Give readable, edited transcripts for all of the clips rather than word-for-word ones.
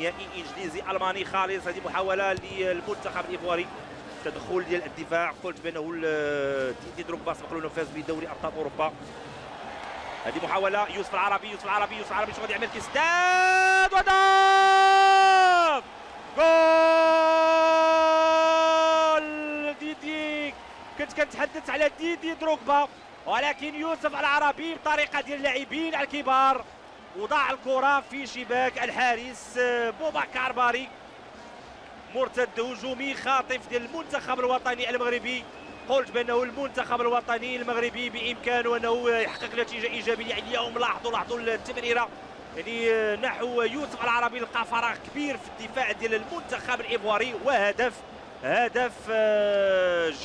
نهائي انجليزي الماني خالص. هذه محاوله للمنتخب الايفواري، تدخل ديال الدفاع. قلت بانه ديدي دروغبا سبق له فاز بدوري ابطال اوروبا. هذه محاوله يوسف العربي، يوسف العربي شو غادي يعمل؟ كيسداد وهدف! جول ديدي. كنت كنتحدث على ديدي دروغبا، ولكن يوسف العربي بطريقه ديال اللاعبين الكبار وضع الكره في شباك الحارس بوبكار باري. مرتد هجومي خاطف ديال المنتخب الوطني المغربي. قلت بانه المنتخب الوطني المغربي بامكانه انه يحقق نتيجه ايجابيه اليوم. لاحظوا التمريره يعني نحو يوسف العربي، لقى فراغ كبير في الدفاع ديال المنتخب الايفواري، وهدف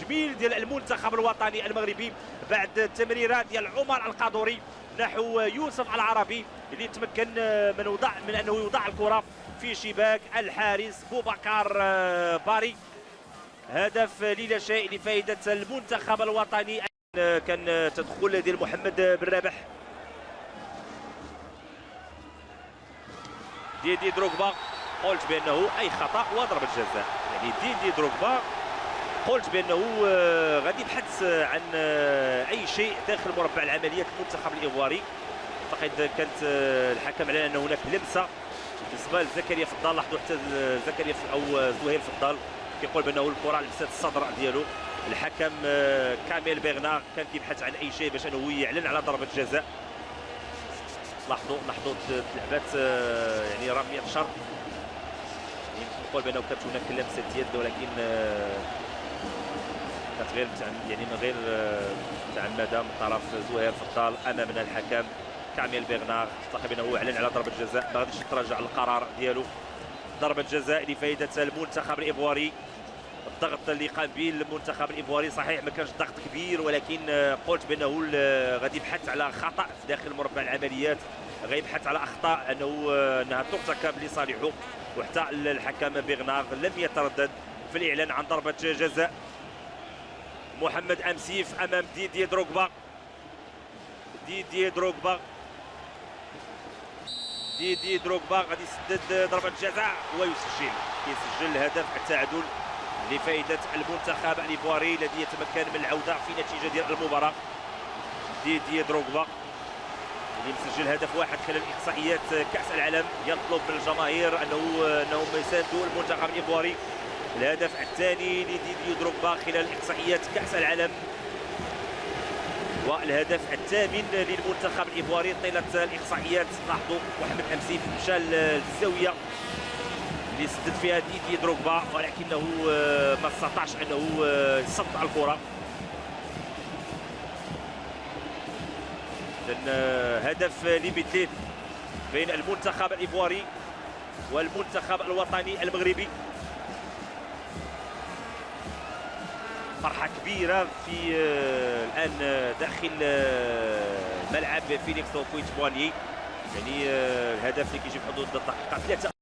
جميل ديال المنتخب الوطني المغربي بعد التمريرات ديال عمر القادوري نحو يوسف العربي اللي تمكن من انه يوضع الكره في شباك الحارس بوبكار باري. هدف لا شيء لفائده المنتخب الوطني. كان تدخل ديال محمد بن رابح. ديدي دروغبا قلت بانه اي خطا وضربه جزاء. يعني ديدي دروغبا قلت بانه غادي يبحث عن اي شيء داخل مربع العمليات المنتخب الايفواري. اعتقد كانت الحكم على ان هناك لمسه بالنسبه لزكريا فضال. لاحظوا حتى زكريا او زهير فضال كيقول بانه الكره لمست الصدر ديالو. الحكم كاميل بيغنار كان كيبحث عن اي شيء باش انه يعلن على ضربه جزاء. لاحظوا تلعبات يعني رميه شر. نقول بانه كانت هناك لمسه يد، ولكن كانت غير يعني من غير متعمده من طرف زهير فضال امامنا الحكم كاميل بيغنار. اعتقد انه اعلن على ضربه جزاء، ما غاديش يتراجع القرار ديالو. ضربه جزاء لفائده المنتخب الايفواري. الضغط اللي قام به المنتخب الايفواري صحيح ما كانش ضغط كبير، ولكن قلت بانه غادي يبحث على خطا داخل مربع العمليات، غيبحث على اخطاء انها ترتكب لصالحه. وحتى الحكم بيغنار لم يتردد في الاعلان عن ضربه جزاء. محمد امسيف امام ديدي دروغبا. ديدي دروغبا غادي يسدد ضربه جزاء ويسجل. كيسجل الهدف التعادل لفائده المنتخب الايفواري الذي يتمكن من العوده في نتيجه ديال المباراه. ديدي دروغبا اللي مسجل هدف واحد خلال احصائيات كاس العالم، يطلب من الجماهير انهم يساندوا المنتخب الايفواري. الهدف الثاني لديدي دروغبا خلال احصائيات كاس العالم، والهدف الثامن للمنتخب الايفواري طيله الاحصائيات. لاحظوا محمد امسيف مشى للزاويه اللي سدد فيها ديدي دروغبا، ولكنه ما استطاعش انه يصد الكره. هدف لمثلين بين المنتخب الايفواري والمنتخب الوطني المغربي. فرحه كبيره في الان داخل ملعب فيليكس اوبويت بواني. يعني الهدف اللي كيجي في حدود الدقيقه 3